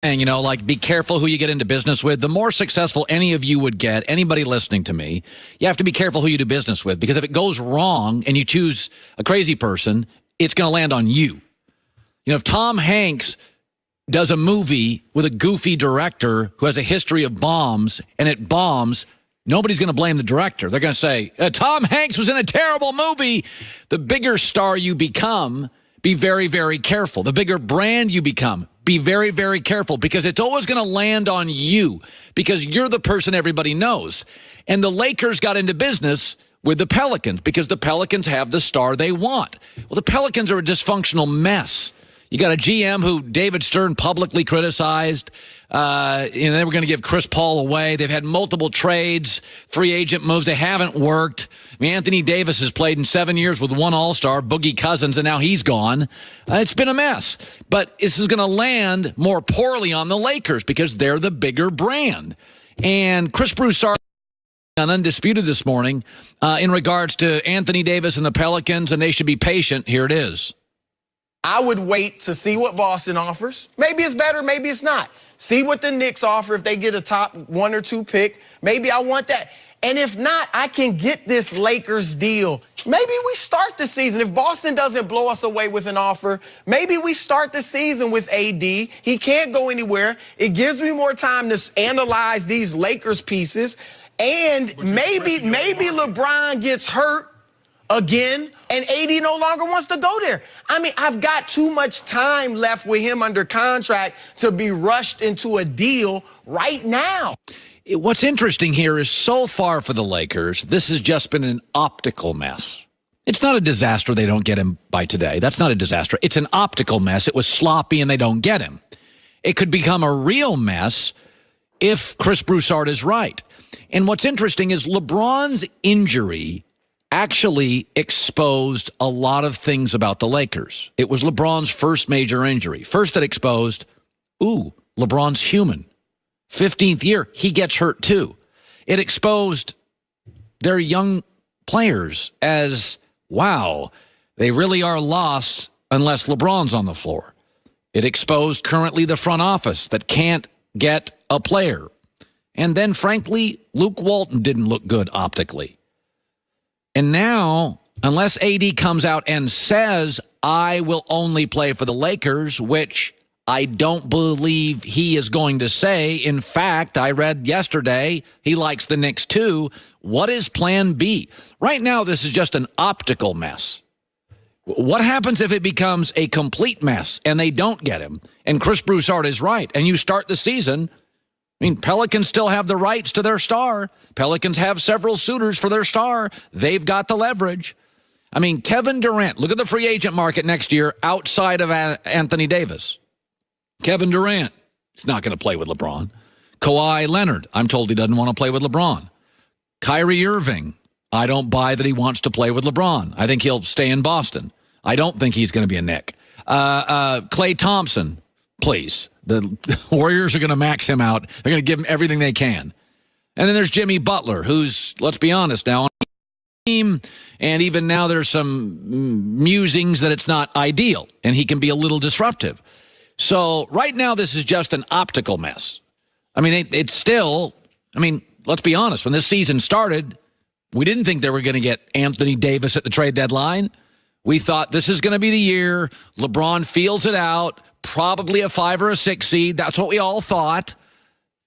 And, like, be careful who you get into business with. The more successful any of you would get, anybody listening to me, you have to be careful who you do business with. Because if it goes wrong and you choose a crazy person, it's going to land on you. If Tom Hanks does a movie with a goofy director who has a history of bombs and it bombs, nobody's going to blame the director. They're going to say, Tom Hanks was in a terrible movie. The bigger star you become, be very, very careful. The bigger brand you become, be very, very careful, because it's always going to land on you because you're the person everybody knows. And the Lakers got into business with the Pelicans because the Pelicans have the star they want. Well, the Pelicans are a dysfunctional mess. You got a GM who David Stern publicly criticized. And they were going to give Chris Paul away. They've had multiple trades, free agent moves. They haven't worked. Anthony Davis has played in 7 years with one All-Star, Boogie Cousins, and now he's gone. It's been a mess. But this is going to land more poorly on the Lakers because they're the bigger brand. And Chris Broussard on Undisputed this morning in regards to Anthony Davis and the Pelicans, and they should be patient. Here it is. I would wait to see what Boston offers. Maybe it's better, maybe it's not. See what the Knicks offer if they get a top 1 or 2 pick. Maybe I want that. And if not, I can get this Lakers deal. Maybe we start the season. If Boston doesn't blow us away with an offer, maybe we start the season with AD. He can't go anywhere. It gives me more time to analyze these Lakers pieces. And maybe LeBron gets hurt again, and AD no longer wants to go there. I've got too much time left with him under contract to be rushed into a deal right now. What's interesting here is so far for the Lakers, this has just been an optical mess. It's not a disaster they don't get him by today. That's not a disaster. It's an optical mess. It was sloppy and they don't get him. It could become a real mess if Chris Broussard is right. And what's interesting is LeBron's injury actually exposed a lot of things about the Lakers. It was LeBron's first major injury. First it exposed, LeBron's human. 15th year, he gets hurt too. It exposed their young players as, wow, they really are lost unless LeBron's on the floor. It exposed currently the front office that can't get a player. And then, frankly, Luke Walton didn't look good optically. And now, unless AD comes out and says, I will only play for the Lakers, which I don't believe he is going to say. In fact, I read yesterday he likes the Knicks too. What is plan B? Right now, this is just an optical mess. What happens if it becomes a complete mess and they don't get him? And Chris Broussard is right. And you start the season. Pelicans still have the rights to their star. Pelicans have several suitors for their star. They've got the leverage. Kevin Durant, look at the free agent market next year outside of Anthony Davis. Kevin Durant is not going to play with LeBron. Kawhi Leonard, I'm told he doesn't want to play with LeBron. Kyrie Irving, I don't buy that he wants to play with LeBron. I think he'll stay in Boston. I don't think he's going to be a Knick. Klay Thompson, please. The Warriors are going to max him out. They're going to give him everything they can. And then there's Jimmy Butler, who's, let's be honest now, on the team. And even now there's some musings that it's not ideal. And he can be a little disruptive. So right now this is just an optical mess. It's still, let's be honest. When this season started, we didn't think they were going to get Anthony Davis at the trade deadline. We thought this is going to be the year. LeBron feels it out. Probably a 5 or a 6 seed. That's what we all thought.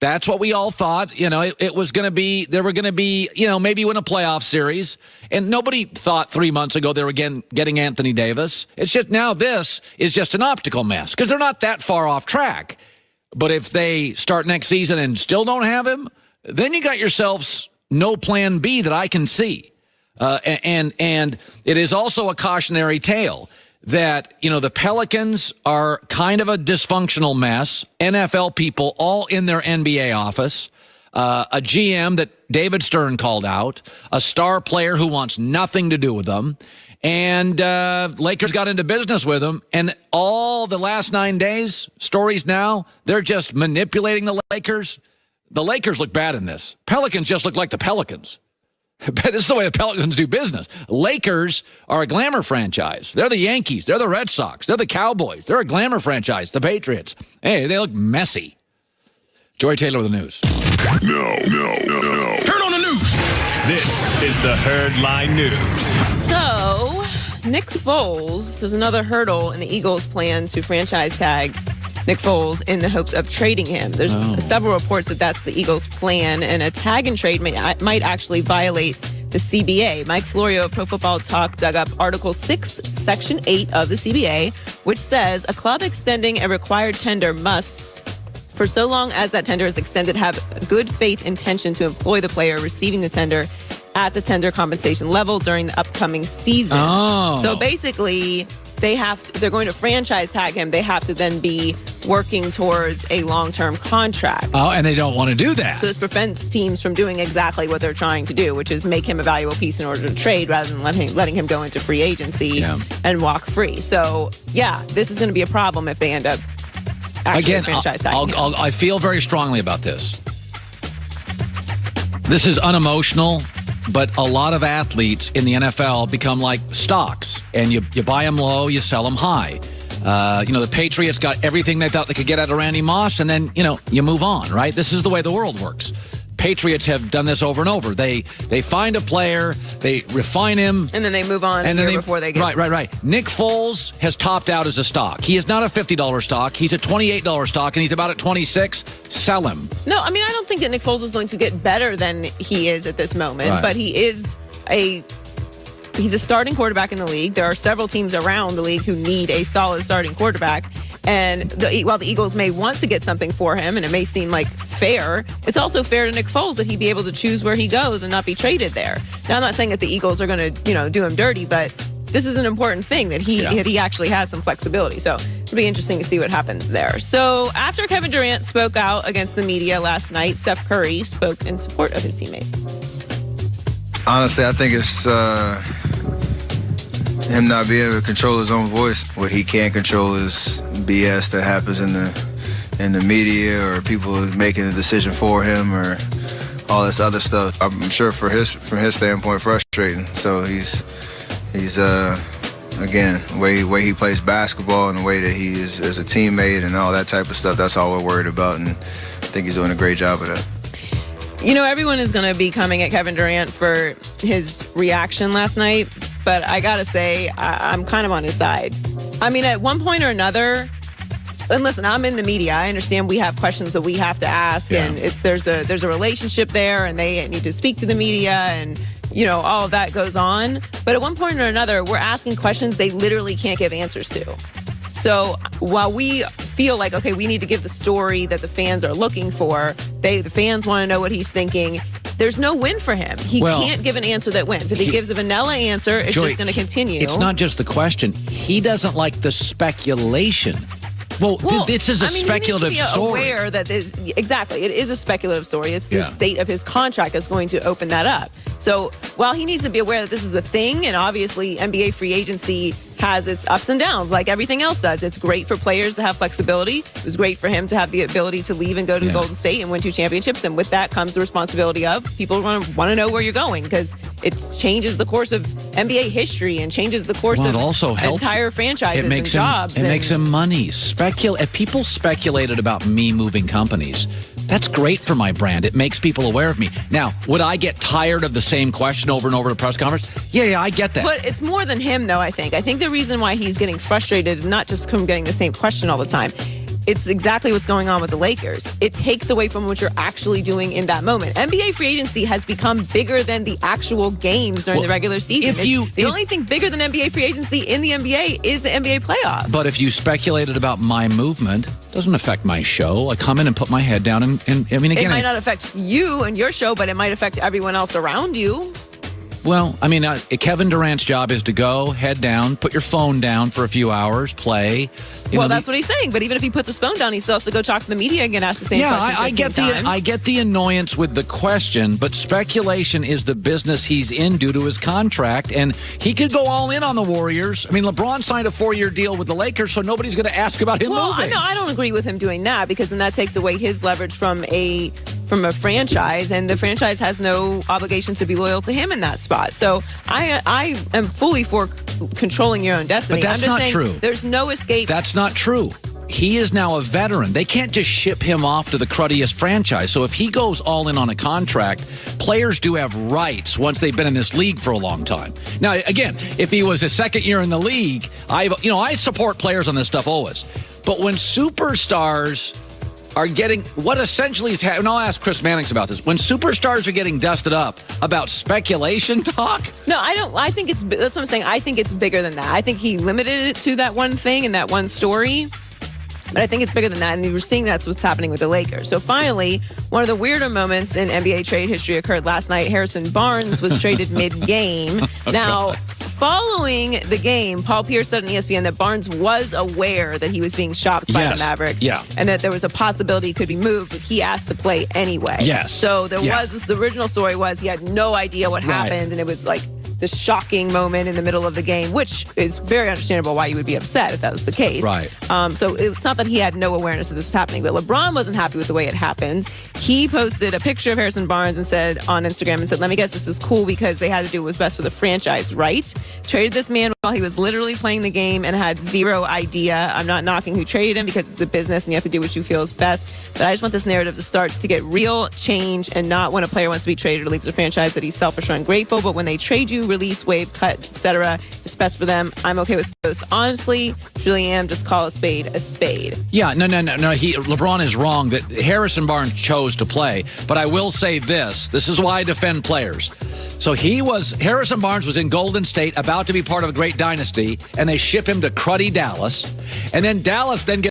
It was going to be, they were going to be, maybe win a playoff series. And nobody thought 3 months ago they were getting Anthony Davis. It's just now this is just an optical mess because they're not that far off track. But if they start next season and still don't have him, then you got yourselves no plan B that I can see. And it is also a cautionary tale that, the Pelicans are kind of a dysfunctional mess. NFL people all in their NBA office. A GM that David Stern called out. A star player who wants nothing to do with them. And Lakers got into business with them. And all the last 9 days, stories now, they're just manipulating the Lakers. The Lakers look bad in this. Pelicans just look like the Pelicans. But this is the way the Pelicans do business. Lakers are a glamour franchise. They're the Yankees. They're the Red Sox. They're the Cowboys. They're a glamour franchise. The Patriots. Hey, they look messy. Joy Taylor with the news. No. Turn on the news. This is the Herdline News. So, Nick Foles, there's another hurdle in the Eagles' plan to franchise tag Nick Foles in the hopes of trading him. There's several reports that that's the Eagles' plan, and a tag and trade might actually violate the CBA. Mike Florio of Pro Football Talk dug up Article 6, Section 8 of the CBA, which says a club extending a required tender must, for so long as that tender is extended, have good faith intention to employ the player receiving the tender at the tender compensation level during the upcoming season. So basically, they're going to franchise tag him. They have to then be working towards a long-term contract. Oh, and they don't want to do that. So this prevents teams from doing exactly what they're trying to do, which is make him a valuable piece in order to trade rather than letting him go into free agency and walk free. So, yeah, this is going to be a problem if they end up actually franchise tagging him. I feel very strongly about this. This is unemotional, but a lot of athletes in the NFL become like stocks, and you buy them low, you sell them high. The Patriots got everything they thought they could get out of Randy Moss, and then, you move on, right? This is the way the world works. Patriots have done this over and over. They find a player, they refine him, and then they move on before they get... Right. Nick Foles has topped out as a stock. He is not a $50 stock. He's a $28 stock, and he's about at $26. Sell him. No, I mean, I don't think that Nick Foles is going to get better than he is at this moment, but he's a starting quarterback in the league. There are several teams around the league who need a solid starting quarterback. And while the Eagles may want to get something for him, and it may seem like fair, it's also fair to Nick Foles that he be able to choose where he goes and not be traded there. Now, I'm not saying that the Eagles are going to, do him dirty, but this is an important thing that he actually has some flexibility. So it'll be interesting to see what happens there. So after Kevin Durant spoke out against the media last night, Steph Curry spoke in support of his teammate. Honestly, I think it's him not being able to control his own voice. What he can't control is BS that happens in the media, or people making a decision for him, or all this other stuff. I'm sure from his standpoint, frustrating. So he's again, the way he plays basketball and the way that he is as a teammate and all that type of stuff. That's all we're worried about, and I think he's doing a great job of that. Everyone is going to be coming at Kevin Durant for his reaction last night, but I got to say, I'm kind of on his side. I mean, at one point or another, and listen, I'm in the media. I understand we have questions that we have to ask, and if there's a relationship there, and they need to speak to the media, and all of that goes on. But at one point or another, we're asking questions they literally can't give answers to. So while we feel like, okay, we need to give the story that the fans are looking for, the fans want to know what he's thinking, there's no win for him. He can't give an answer that wins. If he gives a vanilla answer, it's just going to continue. It's not just the question. He doesn't like the speculation. Well, this is a speculative he needs to be story. Aware that exactly, it is a speculative story. It's the state of his contract that's going to open that up. So while he needs to be aware that this is a thing, and obviously NBA free agency has its ups and downs like everything else does. It's great for players to have flexibility. It was great for him to have the ability to leave and go to Golden State and win 2 championships. And with that comes the responsibility of people want to know where you're going, because it changes the course of NBA history and changes the course of also helps entire franchises and jobs. It makes him money. If people speculated about me moving companies, that's great for my brand. It makes people aware of me. Now, would I get tired of the same question over and over at a press conference? Yeah, I get that. But it's more than him, though, I think. I think the reason why he's getting frustrated is not just from getting the same question all the time. It's exactly what's going on with the Lakers. It takes away from what you're actually doing in that moment. NBA free agency has become bigger than the actual games during the regular season. The only thing bigger than NBA free agency in the NBA is the NBA playoffs. But if you speculated about my movement, it doesn't affect my show. I come in and put my head down, and I mean, again, it might not affect you and your show, but it might affect everyone else around you. Well, I mean, Kevin Durant's job is to go, head down, put your phone down for a few hours, play. That's what he's saying. But even if he puts his phone down, he still has to go talk to the media and ask the same question. I get the annoyance with the question, but speculation is the business he's in due to his contract, and he could go all in on the Warriors. I mean, LeBron signed a 4-year deal with the Lakers, so nobody's going to ask about him moving. I don't agree with him doing that, because then that takes away his leverage from a from a franchise, and the franchise has no obligation to be loyal to him in that spot. So I am fully for controlling your own destiny. But that's I'm just not saying true. There's no escape. That's not true. He is now a veteran. They can't just ship him off to the cruddiest franchise. So if he goes all in on a contract, players do have rights once they've been in this league for a long time. Now, again, if he was his second year in the league, I support players on this stuff always. But when superstars are getting what essentially is happening, and I'll ask Chris Mannix about this, when superstars are getting dusted up about speculation talk. No, I don't. I think that's what I'm saying. I think it's bigger than that. I think he limited it to that one thing and that one story. But I think it's bigger than that, and we're seeing that's what's happening with the Lakers. So finally, one of the weirder moments in NBA trade history occurred last night. Harrison Barnes was traded mid-game. Now, following the game, Paul Pierce said on ESPN that Barnes was aware that he was being shopped by the Mavericks, and that there was a possibility he could be moved, but he asked to play anyway. Yes. So there was this. The original story was he had no idea what happened, and it was like this shocking moment in the middle of the game, which is very understandable why you would be upset if that was the case. Right. So it's not that he had no awareness that this was happening, but LeBron wasn't happy with the way it happened. He posted a picture of Harrison Barnes and said on Instagram and said, "Let me guess, this is cool because they had to do what was best for the franchise, right? Traded this man while he was literally playing the game and had zero idea. I'm not knocking who traded him because it's a business and you have to do what you feel is best. But I just want this narrative to start to get real change and not when a player wants to be traded or leaves the franchise that he's selfish or ungrateful. But when they trade you, release, waive, cut, etc., it's best for them. I'm okay with those. Honestly, truly am. Just call a spade a spade." Yeah, no. LeBron is wrong that Harrison Barnes chose to play. But I will say this. This is why I defend players. So Harrison Barnes was in Golden State, about to be part of a great dynasty, and they ship him to cruddy Dallas. And then Dallas then gets